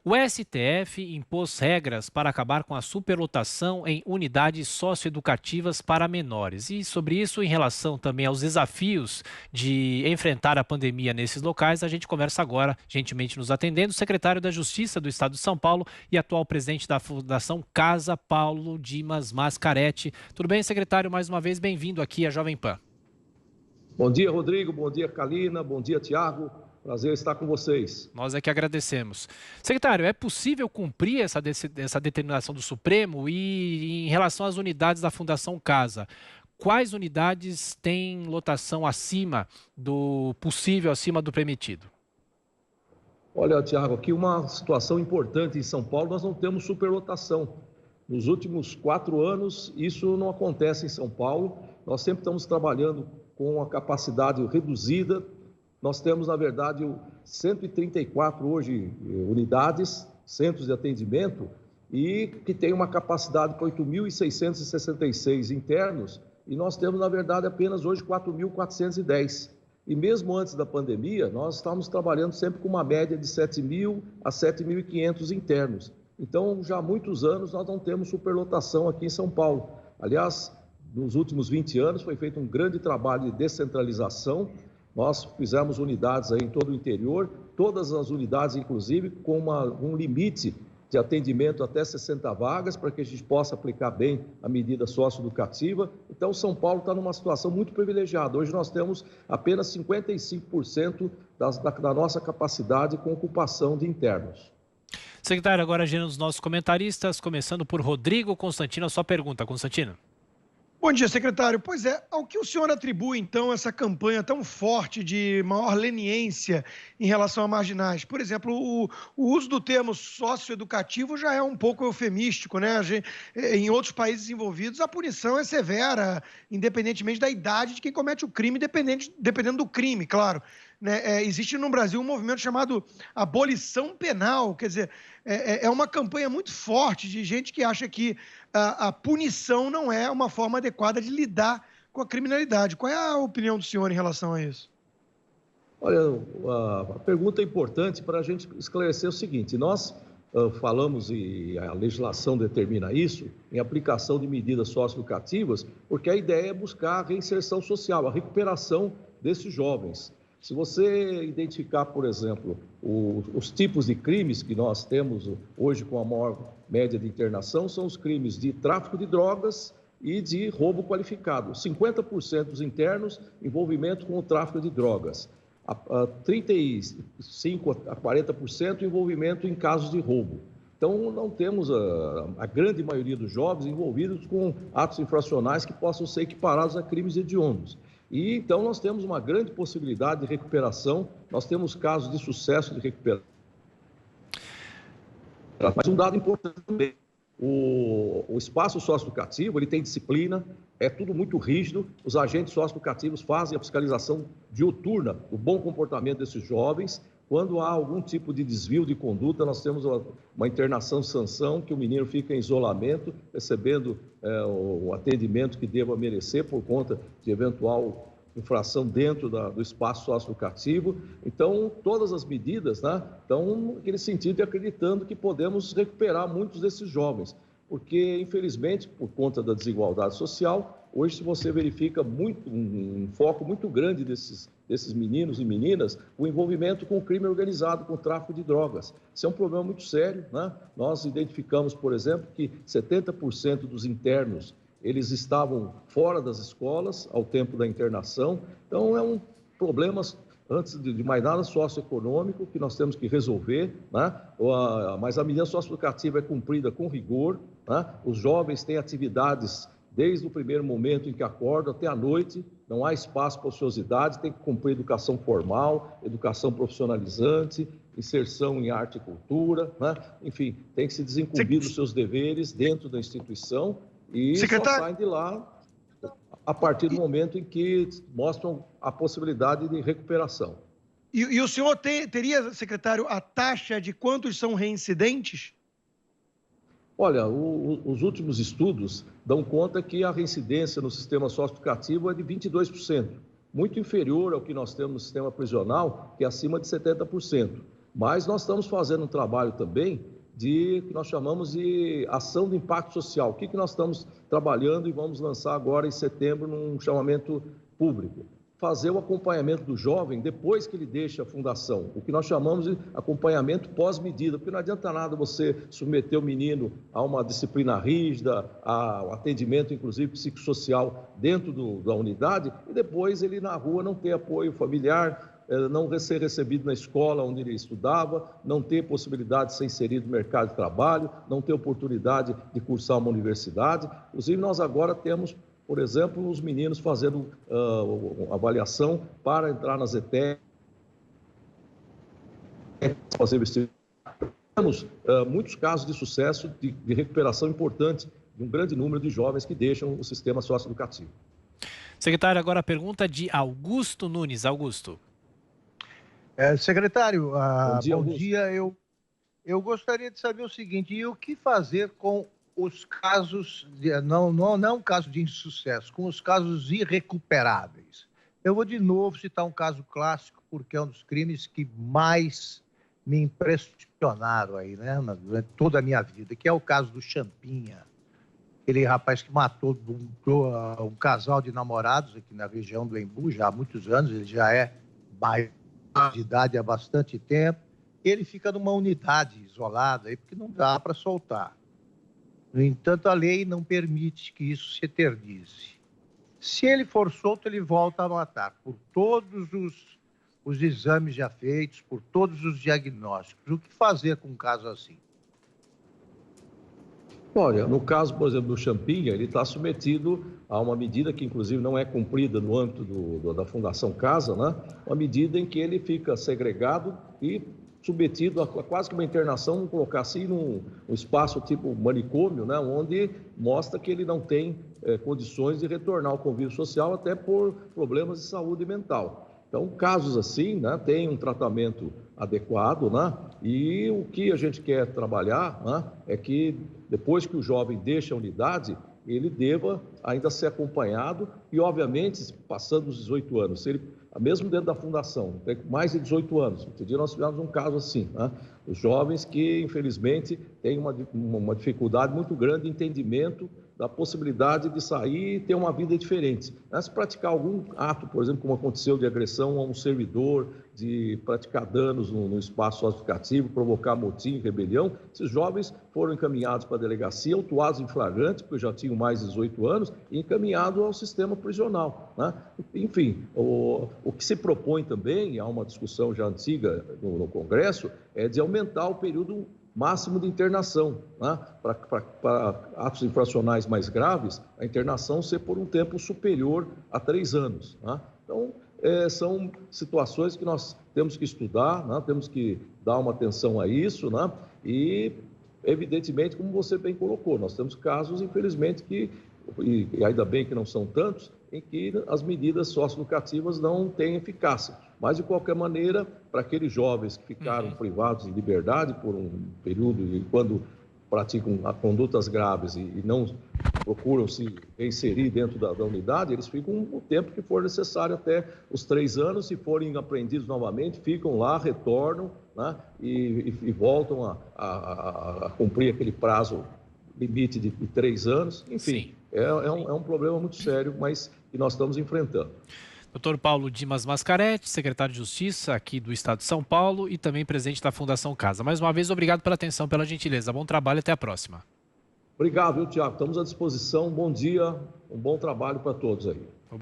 O STF impôs regras para acabar com a superlotação em unidades socioeducativas para menores. E sobre isso, em relação também aos desafios de enfrentar a pandemia nesses locais, a gente conversa agora, gentilmente nos atendendo, o secretário da Justiça do Estado de São Paulo e atual presidente da Fundação Casa, Paulo Dimas Mascaretti. Tudo bem, secretário? Mais uma vez, bem-vindo aqui à Jovem Pan. Bom dia, Rodrigo. Bom dia, Kalina. Bom dia, Tiago. Prazer estar com vocês. Nós é que agradecemos. Secretário, é possível cumprir essa determinação do Supremo? E em relação às unidades da Fundação Casa, quais unidades têm lotação acima do possível, acima do permitido? Olha, Tiago, aqui uma situação importante em São Paulo, nós não temos superlotação. Nos últimos 4 anos, isso não acontece em São Paulo. Nós sempre estamos trabalhando com a capacidade reduzida. Nós temos, na verdade, 134 hoje unidades, centros de atendimento, e que tem uma capacidade para 8.666 internos, e nós temos, na verdade, apenas hoje 4.410. E mesmo antes da pandemia, nós estávamos trabalhando sempre com uma média de 7.000 a 7.500 internos. Então, já há muitos anos, nós não temos superlotação aqui em São Paulo. Aliás, nos últimos 20 anos, foi feito um grande trabalho de descentralização. Nós fizemos unidades aí em todo o interior, todas as unidades, inclusive, com um limite de atendimento até 60 vagas, para que a gente possa aplicar bem a medida socioeducativa. Então, São Paulo está numa situação muito privilegiada. Hoje nós temos apenas 55% da nossa capacidade com ocupação de internos. Secretário, agora agindo os nossos comentaristas, começando por Rodrigo Constantino, a sua pergunta, Constantino. Bom dia, secretário. Pois é, ao que o senhor atribui, então, essa campanha tão forte de maior leniência em relação a marginais? Por exemplo, o uso do termo socioeducativo já é um pouco eufemístico, né? Em outros países desenvolvidos, a punição é severa, independentemente da idade de quem comete o crime, dependendo do crime, claro. Né? Existe no Brasil um movimento chamado abolição penal, quer dizer, é uma campanha muito forte de gente que acha que a punição não é uma forma adequada de lidar com a criminalidade. Qual é a opinião do senhor em relação a isso? Olha, a pergunta é importante para a gente esclarecer o seguinte: nós falamos, e a legislação determina isso, em aplicação de medidas socioeducativas, porque a ideia é buscar a reinserção social, a recuperação desses jovens. Se você identificar, por exemplo, os tipos de crimes que nós temos hoje com a maior média de internação, são os crimes de tráfico de drogas e de roubo qualificado. 50% dos internos, envolvimento com o tráfico de drogas. 35% a 40% envolvimento em casos de roubo. Então, não temos a grande maioria dos jovens envolvidos com atos infracionais que possam ser equiparados a crimes hediondos. E então nós temos uma grande possibilidade de recuperação, nós temos casos de sucesso de recuperação. Mas um dado importante também, o espaço socioeducativo, ele tem disciplina, é tudo muito rígido, os agentes socioeducativos fazem a fiscalização diuturna do bom comportamento desses jovens. Quando há algum tipo de desvio de conduta, nós temos uma internação sanção, que o menino fica em isolamento, recebendo o atendimento que deva merecer por conta de eventual infração dentro do espaço socioeducativo. Então, todas as medidas, né, estão naquele sentido de acreditando que podemos recuperar muitos desses jovens, porque, infelizmente, por conta da desigualdade social, hoje se você verifica um foco muito grande desses meninos e meninas, o envolvimento com o crime organizado, com o tráfico de drogas. Isso é um problema muito sério, né? Nós identificamos, por exemplo, que 70% dos internos, eles estavam fora das escolas ao tempo da internação. Então, é um problema, antes de mais nada, socioeconômico, que nós temos que resolver, né? Mas a medida socioeducativa é cumprida com rigor, né? Os jovens têm atividades desde o primeiro momento em que acordam até a noite, não há espaço para ociosidade, tem que cumprir educação formal, educação profissionalizante, inserção em arte e cultura, né? Enfim, tem que se desincumbir dos seus deveres dentro da instituição e só saem de lá a partir do momento em que mostram a possibilidade de recuperação. E o senhor teria, secretário, a taxa de quantos são reincidentes? Olha, os últimos estudos dão conta que a reincidência no sistema socioeducativo é de 22%, muito inferior ao que nós temos no sistema prisional, que é acima de 70%. Mas nós estamos fazendo um trabalho também que nós chamamos de ação de impacto social. O que nós estamos trabalhando e vamos lançar agora em setembro num chamamento público? Fazer o acompanhamento do jovem depois que ele deixa a fundação, o que nós chamamos de acompanhamento pós-medida, porque não adianta nada você submeter o menino a uma disciplina rígida, ao atendimento, inclusive, psicossocial dentro da unidade, e depois ele na rua não ter apoio familiar, não ser recebido na escola onde ele estudava, não ter possibilidade de ser inserido no mercado de trabalho, não ter oportunidade de cursar uma universidade. Inclusive, nós agora temos, por exemplo, os meninos fazendo avaliação para entrar nas ETEC, fazer vestibular. Temos muitos casos de sucesso, de recuperação importante de um grande número de jovens que deixam o sistema socioeducativo. Secretário, agora a pergunta de Augusto Nunes. Augusto. Secretário, bom dia. Eu gostaria de saber o seguinte, e o que fazer com os casos, não é um caso de insucesso, com os casos irrecuperáveis? Eu vou de novo citar um caso clássico, porque é um dos crimes que mais me impressionaram aí, né, durante toda a minha vida, que é o caso do Champinha, aquele rapaz que matou um casal de namorados aqui na região do Embu, já há muitos anos, ele já é de idade há bastante tempo, ele fica numa unidade isolada, aí, porque não dá para soltar. No entanto, a lei não permite que isso se eternize. Se ele for solto, ele volta a matar, por todos os exames já feitos, por todos os diagnósticos. O que fazer com um caso assim? Olha, no caso, por exemplo, do Champinha, ele está submetido a uma medida que, inclusive, não é cumprida no âmbito da Fundação Casa, né? Uma medida em que ele fica segregado e submetido a quase que uma internação, vamos colocar assim, num espaço tipo manicômio, né? Onde mostra que ele não tem condições de retornar ao convívio social, até por problemas de saúde mental. Então, casos assim, né, tem um tratamento adequado, né? E o que a gente quer trabalhar, né, é que depois que o jovem deixa a unidade, ele deva ainda ser acompanhado e, obviamente, passando os 18 anos, se ele, mesmo dentro da fundação, tem mais de 18 anos, outro dia nós tivemos um caso assim, né? Os jovens que, infelizmente, têm uma dificuldade muito grande de entendimento da possibilidade de sair e ter uma vida diferente. Se praticar algum ato, por exemplo, como aconteceu de agressão a um servidor, de praticar danos no espaço socioeducativo, provocar motim, rebelião, esses jovens foram encaminhados para a delegacia, autuados em flagrante, porque já tinham mais de 18 anos, e encaminhados ao sistema prisional, né? Enfim, o que se propõe também, há uma discussão já antiga no Congresso, é de aumentar o período máximo de internação, né? Para atos infracionais mais graves, a internação ser por um tempo superior a 3 anos. Né? Então, são situações que nós temos que estudar, né? Temos que dar uma atenção a isso, né? E, evidentemente, como você bem colocou, nós temos casos, infelizmente, e ainda bem que não são tantos, em que as medidas socioeducativas não têm eficácia. Mas, de qualquer maneira, para aqueles jovens que ficaram privados de liberdade por um período e quando praticam condutas graves e não procuram se reinserir dentro da unidade, eles ficam o tempo que for necessário, até os 3 anos, se forem apreendidos novamente, ficam lá, retornam, né, e voltam a cumprir aquele prazo limite de 3 anos, enfim. É um problema muito sério, mas que nós estamos enfrentando. Dr. Paulo Dimas Mascaretti, secretário de Justiça aqui do Estado de São Paulo e também presidente da Fundação Casa. Mais uma vez, obrigado pela atenção, pela gentileza. Bom trabalho e até a próxima. Obrigado, viu, Tiago? Estamos à disposição. Bom dia, um bom trabalho para todos aí.